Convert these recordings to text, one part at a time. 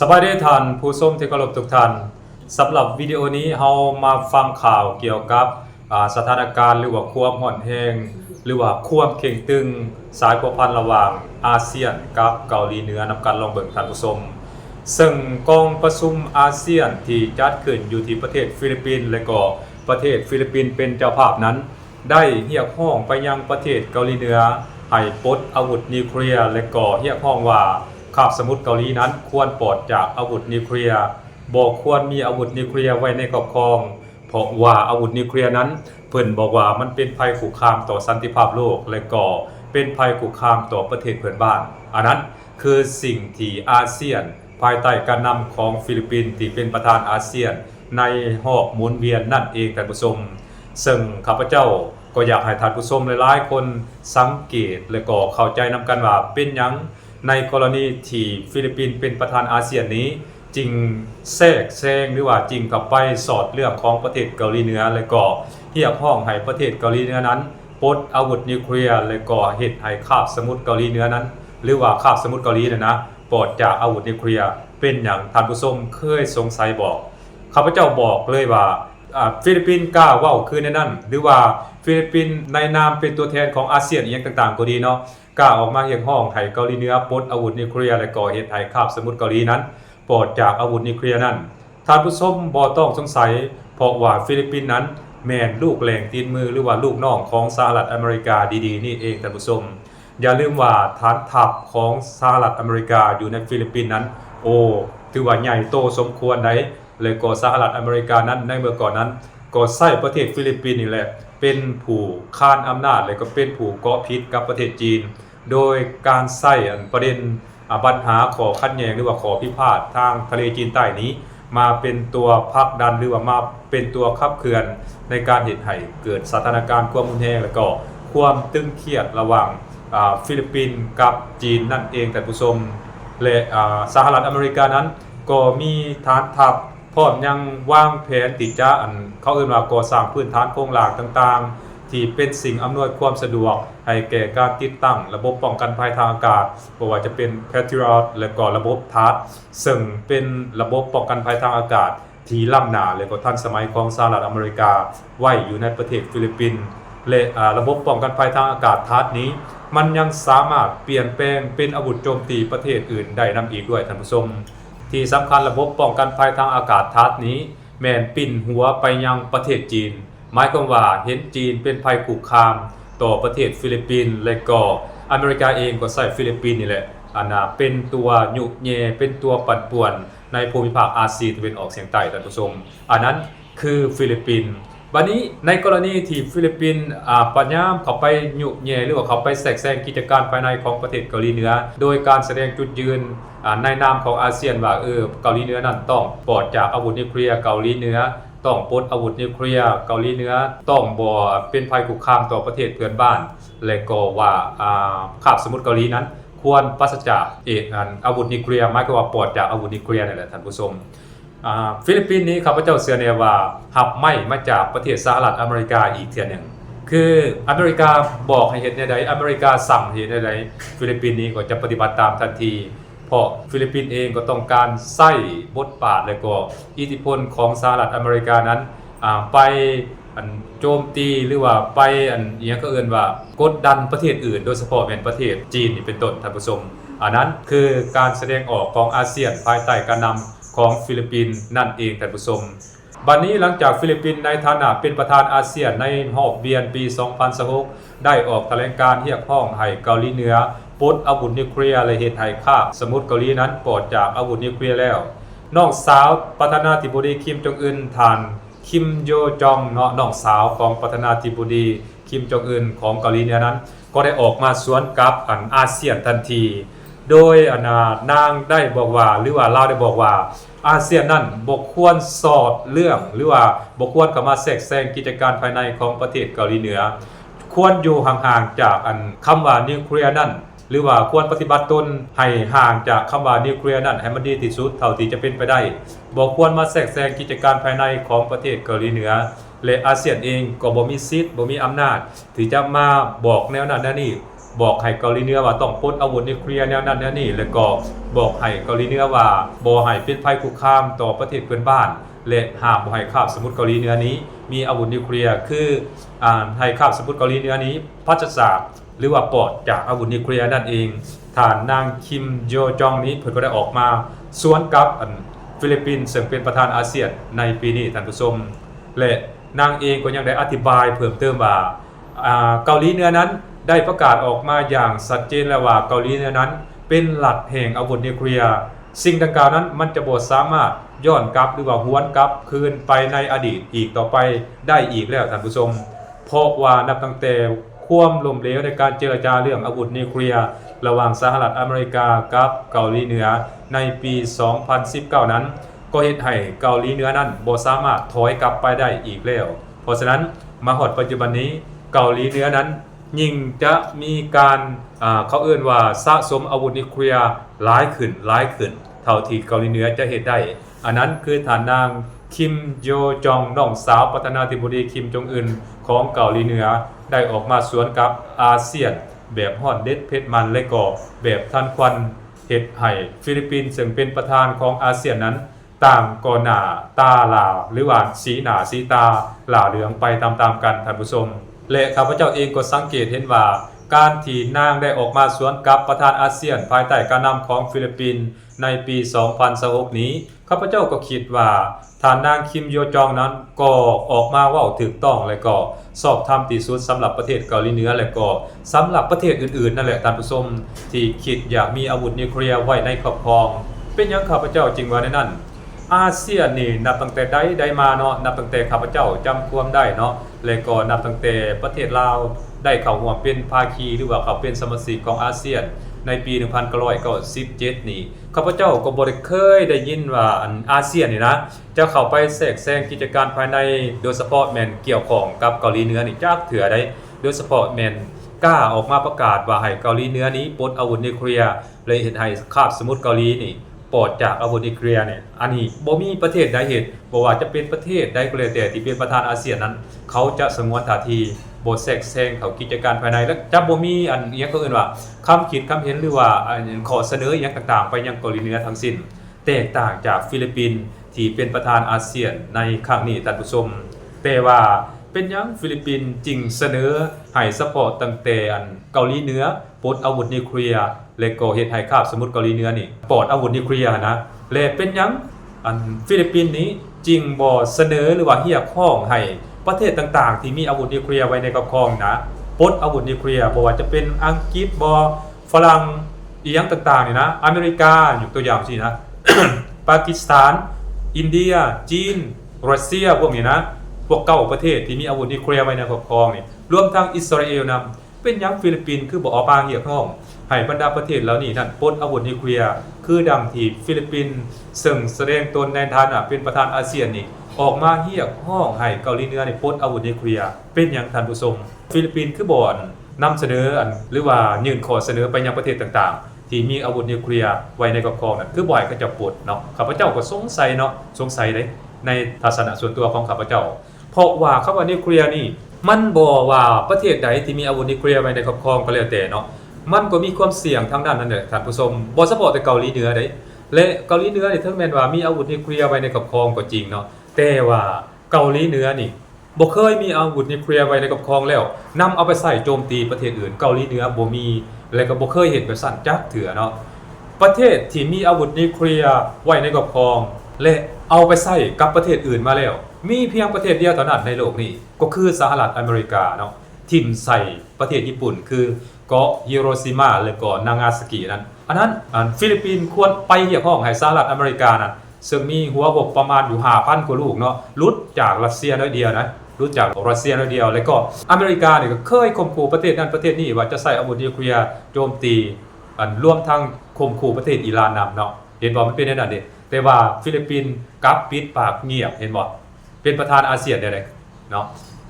สบายดีท่านผู้ชมที่เคารพทุกท่านสำหรับวิดีโอนี้เรามาฟังข่าวเกี่ยวกับสถานการณ์หรือว่าความร้อนแรงหรือว่าความเข่งตึงสายพัวพันระหว่างอาเซียนกับเกาหลีเหนือนำกันลองเบิ่งท่านผู้ชมซึ่งกองประชุมอาเซียนที่จัดขึ้นอยู่ที่ประเทศฟิลิปปินส์และก็ประเทศฟิลิปปินส์เป็นเจ้าภาพนั้นได้เรียกร้องไปยังประเทศเกาหลีเหนือให้ปลดอาวุธนิวเคลียร์และก็เรียกร้องว่าคาบสมุทรเกาหลีนั้นควรปลดจากอาวุธนิวเคลียร์บ่ควรมีอาวุธนิวเคลียร์ไว้ในครอบครองเพราะว่าอาวุธนิวเคลียร์นั้นเพิ่นบอกว่ามันเป็นภัยคุกคามต่อสันติภาพโลกและก็เป็นภัยคุกคามต่อประเทศเพื่อนบ้านอันนั้นคือสิ่งที่อาเซียนภายใต้การนำของฟิลิปปินส์ที่เป็นประธานอาเซียนในรอบหมุนเวียนนั่นเองท่านผู้ชมซึ่งข้าพเจ้าก็อยากให้ท่านผู้ชมหลายๆคนสังเกตและก็เข้าใจนำกันว่าเป็นหยังในกรณีที่ฟิลิปปินส์เป็นประธานอาเซียนนี้จริงแทรกแซงหรือว่าจริงกับไปสอดเรื่องของประเทศเกาหลีเหนือและก็เรียกร้องให้ประเทศเกาหลีเหนือนั้นปลดอาวุธนิวเคลียร์และก็เฮ็ดให้คาบสมุทรเกาหลีเหนือนั้นหรือว่าคาบสมุทรเกาหลีนะปลดจากอาวุธนิวเคลียร์เป็นอย่างท่านผู้ชมเคยสงสัยบอกข้าพเจ้าบอกเลยว่าฟิลิปปินส์กล้าเว้าคือในนั้นหรือว่าฟิลิปปินส์ในนามเป็นตัวแทนของอาเซียนอีกต่างๆก็ดีเนาะกล้าออกมาเรียกร้องให้เกาหลีเหนือปลดอาวุธนิวเคลียร์และก็เฮ็ดให้คาบสมุทรเกาหลีนั้นปลดจากอาวุธนิวเคลียร์นั้นท่านผู้ชมบ่ต้องสงสัยเพราะว่าฟิลิปปินส์นั้นแม่นลูกแหล่งตีนมือหรือว่าลูกน้องของสหรัฐอเมริกาดีๆนี่เองท่านผู้ชมอย่าลืมว่าฐานทัพของสหรัฐอเมริกาอยู่ในฟิลิปปินส์นั้นโอ้ถือว่าใหญ่โตสมควรได้เลยก็สหรัฐอเมริกานั้นในเมื่อก่อนนั้นก็ใช้ประเทศฟิลิปปินส์นี่แหละเป็นผู้ค้านอำนาจและก็เป็นผู้เกาะพิษกับประเทศจีนโดยการใช้ประเด็นปัญหาขอขัดแย้งหรือว่าขอพิพาททางทะเลจีนใต้นี้มาเป็นตัวผลักดันหรือว่ามาเป็นตัวขับเคลื่อนในการเฮ็ดให้เกิดสถานการณ์ความรุนแรงและก็ความตึงเครียดระหว่างฟิลิปปินส์กับจีนนั่นเองท่านผู้ชมและสหรัฐอเมริกานั้นก็มีฐานทัพพร้อมยังวางแผนที่จะเขาเอ่ยว่าก่อสร้างพื้นฐานโครงหลักต่างๆที่เป็นสิ่งอำนวยความสะดวกให้แก่การติดตั้งระบบป้องกันภัยทางอากาศบ่ว่าจะเป็น Patriot และก็ระบบ THAAD ซึ่งเป็นระบบป้องกันภัยทางอากาศที่ล้ำหน้าและก็ทันสมัยของสหรัฐอเมริกาไว้อยู่ในประเทศฟิลิปปินส์และระบบป้องกันภัยทางอากาศ THAAD นี้มันยังสามารถเปลี่ยนแปลงเป็นอาวุธโจมตีประเทศอื่นได้นำอีกด้วยท่านผู้ชมที่สำคัญระบบป้องกันภัยทางอากาศTHAADนี้แม่นปิ่นหัวไปยังประเทศจีนหมายความว่าเห็นจีนเป็นภัยคุกคามต่อประเทศฟิลิปปินส์และก็อเมริกาเองก็ใช้ฟิลิปปินส์นี่แหละเป็นตัวยุแย่เป็นตัวปั่นป่วนในภูมิภาคอาเซียนตะวันออกเฉียงใต้ท่านผู้ชมอันนั้นคือฟิลิปปินส์บัดนี้ในกรณีที่ฟิลิปปินส์ปัญญามเข้าไปยุแย่หรือว่าเข้าไปแทรกแซงกิจการภายในของประเทศเกาหลีเหนือโดยการแสดงจุดยืนในนามของอาเซียนว่าเกาหลีเหนือนั้นต้องปลดจากอาวุธนิวเคลียร์เกาหลีเหนือต้องปลดอาวุธนิวเคลียร์เกาหลีเหนือต้องบ่เป็นภัยคุกคามต่อประเทศเพื่อนบ้านและก็ว่าคาบสมุทรเกาหลีนั้นควรปราศจากอาวุธนิวเคลียร์หมายความว่าปลดจากอาวุธนิวเคลียร์นั่นแหละท่านผู้ชมฟิลิปปินส์นี้ข้าพเจ้าเชื่อแน่ว่าหับไม่มาจากประเทศสหรัฐอเมริกาอีกเทื่อนึงคืออเมริกาบอกให้เฮ็ดแนวใดอเมริกาสั่งให้เฮ็ดแนวใดฟิลิปปินส์นี้ก็จะปฏิบัติตามทันทีเพราะฟิลิปปินส์เองก็ต้องการใช้บทบาทและก็อิทธิพลของสหรัฐอเมริกานั้นไปโจมตีหรือว่าไปอีหยังก็เอิ้นว่ากดดันประเทศอื่นโดยเฉพาะเป็นประเทศจีนนี่เป็นต้นท่านผู้ชมอันนั้นคือการแสดงออกของอาเซียนภายใต้การนำของฟิลิปปินส์นั่นเองท่านผู้ชมบัดนี้หลังจากฟิลิปปินส์ในฐานะเป็นประธานอาเซียนในรอบเวียนปี2026ได้ออกแถลงการเรียกร้องให้เกาหลีเหนือปลดอาวุธนิวเคลียร์และเฮ็ดให้คาบสมุทรเกาหลีนั้นปลดจากอาวุธนิวเคลียร์แล้วน้องสาวประธานาธิบดีคิมจองอึนท่านคิมโยจองเนาะน้องสาวของประธานาธิบดีคิมจองอึนของเกาหลีเหนือนั้นก็ได้ออกมาสวนกับอาเซียนทันทีโดยนางได้บอกว่าหรือว่าลาวได้บอกว่าอาเซียนนั้นบ่ควรสอดเรื่องหรือว่าบ่ควรเข้ามาแทรกแซงกิจการภายในของประเทศเกาหลีเหนือควรอยู่ห่างๆจากคำว่านิวเคลียร์นั้นหรือว่าควรปฏิบัติตนให้ห่างจากคำว่านิวเคลียร์นั้นให้มันดีที่สุดเท่าที่จะเป็นไปได้บ่ควรมาแทรกแซงกิจการภายในของประเทศเกาหลีเหนือและอาเซียนเองก็บ่มีสิทธิ์บ่มีอำนาจที่จะมาบอกแนวนั้นแนวนี้ บอกให้เกาหลีเหนือว่าต้องปลดอาวุธนิวเคลียร์แนวนั้นแนวนี้แล้วก็บอกให้เกาหลีเหนือว่าบ่ให้เป็นภัยคุกคามต่อประเทศเพื่อนบ้านและห้ามบ่ให้คาบสมุทรเกาหลีเหนือนี้มีอาวุธนิวเคลียร์คือให้คาบสมุทรเกาหลีเหนือนี้พัฒจากหรือว่าปลอดจากอาวุธนิวเคลียร์นั่นเองท่านนางคิมโยจองนี้เพิ่นก็ได้ออกมาสวนกับฟิลิปปินส์ซึ่งเป็นประธานอาเซียนในปีนี้ท่านผู้ชมและนางเองก็ยังได้อธิบายเพิ่มเติมว่าเกาหลีเหนือนั้นได้ประกาศออกมาอย่างชัดเจนแล้วว่าเกาหลีเหนือนั้นเป็นหลักแห่งอาวุธนิวเคลียร์สิ่งดังกล่าวนั้นมันจะบ่สามารถย้อนกลับหรือว่าหวนกลับคืนไปในอดีตอีกต่อไปได้อีกแล้วท่านผู้ชมเพราะว่านับตั้งแต่ความล้มเหลวในการเจรจาเรื่องอาวุธนิวเคลียร์ระหว่างสหรัฐอเมริกากับเกาหลีเหนือในปี 2019 นั้นก็เฮ็ดให้เกาหลีเหนือนั้นบ่สามารถถอยกลับไปได้อีกแล้วเพราะฉะนั้นมาฮอดปัจจุบันนี้เกาหลีเหนือนั้นยิ่งจะมีการเขาเอื้นว่าสะสมอาวุธนิวเคลียร์หลายขึ้นเท่าที่เกาหลีเหนือจะเฮ็ดได้อันนั้นคือฐานนางคิมโยจองน้องสาวประธานาธิบดีคิมจงอึนของเกาหลีเหนือได้ออกมาสวนกับอาเซียนแบบฮอดเด็ดเผ็ดมันและก็แบบทันควันเฮ็ดให้ฟิลิปปินส์ซึ่งเป็นประธานของอาเซียนนั้นต่างก็หน้าตาลาวหรือว่าสีหน้าสีตาหล่าเหลืองไปตามๆกันท่านผู้ชมและข้าพเจ้าเองก็สังเกตเห็นว่าการที่นางได้ออกมาสวนกับประธานอาเซียนภายใต้การนำของฟิลิปปินส์ในปี 2026 นี้ข้าพเจ้าก็คิดว่าท่านนางคิมโยจองนั้นก็ออกมาเว้าถูกต้องและก็สอบธรรมที่สุดสำหรับประเทศเกาหลีเหนือและก็สำหรับประเทศอื่นๆนั่นแหละท่านผู้ชมที่คิดอยากมีอาวุธนิวเคลียร์ไว้ในครอบครองเป็นหยังข้าพเจ้าจึงว่าในนั้นอาเซียนนี่นับตั้งแต่ใดมาเนาะนับตั้งแต่ข้าพเจ้าจำความได้เนาะและก็นับตั้งแต่ประเทศลาวได้เข้าร่วมเป็นภาคีหรือว่าเข้าเป็นสมาชิกของอาเซียนในปี 1997 นี้ข้าพเจ้าก็บ่ได้เคยได้ยินว่าอาเซียนนี่นะจะเข้าไปแทรกแซงกิจการภายในโดยเฉพาะแม่นเกี่ยวข้องกับเกาหลีเหนือนี่จักเถื่อใดโดยเฉพาะแม่นกล้าออกมาประกาศว่าให้เกาหลีเหนือนี้ปลดอาวุธนิวเคลียร์เลยเฮ็ดให้คาบสมุทรเกาหลีนี่ปลอดจากอาวุธนิวเคลียร์เนี่ยอันนี้บ่มีประเทศใดเฮ็ดบ่ว่าจะเป็นประเทศใดก็แล้วแต่ที่เป็นประธานอาเซียนนั้นเขาจะสงวนท่าทีบ่แทรกแซงเข้ากิจการภายในและจะบ่มีอันอิหยังก็เอิ้นว่าคำคิดคำเห็นหรือว่าข้อเสนออิหยังต่างๆไปยังเกาหลีเหนือทั้งสิ้นแตกต่างจากฟิลิปปินส์ที่เป็นประธานอาเซียนในครั้งนี้ท่านผู้ชมแต่ว่าเป็นหยังฟิลิปปินส์จึงเสนอให้ซัพพอร์ตตั้งแต่เกาหลีเหนือปลดอาวุธนิวเคลียร์และก็เฮ็ดให้คาบสมุทรเกาหลีเหนือนี่ปลอดอาวุธนิวเคลียร์นะและเป็นหยังฟิลิปปินส์นี้จึงบ่เสนอหรือว่าเรียกร้องให้ประเทศต่างๆที่มีอาวุธนิวเคลียร์ไว้ในครอบครองนะปลดอาวุธนิวเคลียร์บ่ว่าจะเป็นอังกฤษบ่ฝรั่งอีหยังต่างๆนี่นะอเมริกายกตัวอย่างสินะ ปากีสถานอินเดียจีนรัสเซียพวกนี้นะพวก9ประเทศที่มีอาวุธนิวเคลียร์ไว้ในครอบครองนี่รวมทั้งอิสราเอลนำเป็นหยังฟิลิปปินส์คือบ่ออกมาเรียกร้องให้บรรดาประเทศเหล่านี้นั่นปลดอาวุธนิวเคลียร์คือดังที่ฟิลิปปินส์ซึ่งแสดงตนในฐานะเป็นประธานอาเซียนนี่ออกมาเรียกร้องให้เกาหลีเหนือนี่ปลดอาวุธนิวเคลียร์เป็นหยังท่านผู้ชมฟิลิปปินส์คือบ่นำเสนอหรือว่ายื่นข้อเสนอไปยังประเทศต่างๆที่มีอาวุธนิวเคลียร์ไว้ในครอบครองนั่นคือบ่ให้เขาจะปลดเนาะข้าพเจ้าก็สงสัยเนาะสงสัยเด้ในทัศนะส่วนตัวของข้าพเจ้าเพราะว่าคำว่านิวเคลียร์นี่มันบ่ว่าประเทศใดที่มีอาวุธนิวเคลียร์ไว้ในครอบครองก็แล้วแต่เนาะมันก็มีความเสี่ยงทางด้านนั้นแหละท่านผู้ชมบ่เฉพาะแต่เกาหลีเหนือเด้และเกาหลีเหนือนี่ถึงแม้ว่ามีอาวุธนิวเคลียร์ไว้ในครอบครองก็จริงเนาะแต่ว่าเกาหลีเหนือนี่บ่เคยมีอาวุธนิวเคลียร์ไว้ในครอบครองแล้วนำเอาไปใช้โจมตีประเทศอื่นเกาหลีเหนือบ่มีและก็บ่เคยเห็นแบบนั้นจักเทื่อเนาะประเทศที่มีอาวุธนิวเคลียร์ไว้ในครอบครองและเอาไปใช้กับประเทศอื่นมาแล้วมีเพียงประเทศเดียวเท่านั้นในโลกนี้ก็คือสหรัฐอเมริกาเนาะทิ่มใส่ประเทศญี่ปุ่นคือเกาะฮิโรชิมาและก็นางาซากินั้นอันนั้นฟิลิปปินส์ควรไปเรียกร้องให้สหรัฐอเมริกานั้นซึ่งมีหัวบกประมาณอยู่ 5,000 กว่าลูกเนาะหลุดจากรัสเซียน้อยเดียวนะรู้จักรัสเซียน้อยเดียวแล้วก็อเมริกาเนี่ยก็เคยข่มขู่ประเทศนั้นประเทศนี้ว่าจะใช้อาวุธนิวเคลียร์โจมตีรวมทั้งข่มขู่ประเทศอิหร่านนำเนาะเห็นบ่มันเป็นอย่างนั้นเด้แต่ว่าฟิลิปปินส์กลับปิดปากเงียบเห็นบ่เป็นประธานอาเซียนได้เลยเนาะ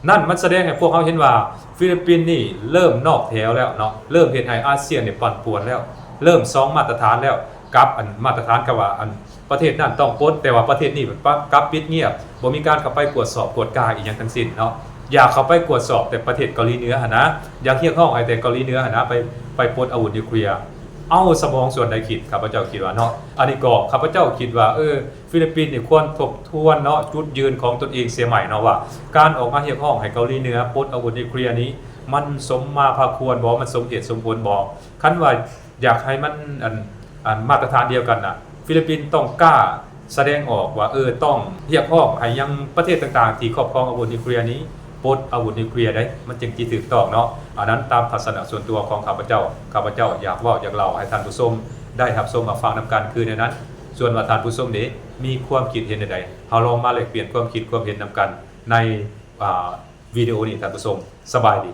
นั่นมันแสดงให้พวกเขาเห็นว่าฟิลิปปินส์นี่เริ่มนอกแถวแล้วเนาะเริ่มเฮ็ดให้อาเซียนเนี่ยปั่นป่วนแล้วเริ่ม2มาตรฐานแล้วกับมาตรฐานกับว่าประเทศนั้นต้องปลดแต่ว่าประเทศนี้กลับปิดเงียบบ่มีการเข้าไปตรวจสอบกวดกาอีกอย่างทั้งสิ้นเนาะ อยากเข้าไปกวดสอบแต่ประเทศเกาหลีเหนือหั่นนะอยากเรียกร้องให้แต่เกาหลีเหนือหั่นนะไปปลดอาวุธนิวเคลียร์เอาสมองส่วนใดคิดข้าพเจ้าคิดว่าเนาะอันนี้ก็ข้าพเจ้าคิดว่าฟิลิปปินส์นี่ควรทบทวนเนาะจุดยืนของตนเองเสียใหม่เนาะว่าการออกมาเรียกร้องให้เกาหลีเหนือปลดอาวุธนิวเคลียร์นี้มันสมมาพาควรบ่มันสมเหตุสมผลบ่คันว่าอยากให้มันมาตรฐานเดียวกันน่ะฟิลิปปินส์ต้องกล้าแสดงออกว่าต้องเรียกร้องให้ยังประเทศต่างๆที่ครอบครองอาวุธนิวเคลียร์นี้ปลดอาวุธนิวเคลียร์ได้มันจึงสิถูกต้องเนาะอันนั้นตามทัศนะส่วนตัวของข้าพเจ้าอยากเว้าอยากเล่าให้ท่านผู้ชมได้รับชมมาฟังนํกันคือในนั้นส่วนว่าท่านผู้ชมนี้มีความคิดเห็นใดๆเฮาลองมาแลกเปลี่ยนความคิดความเห็นนํกันในวิดีโอนี้ท่านผู้ชมสบายดี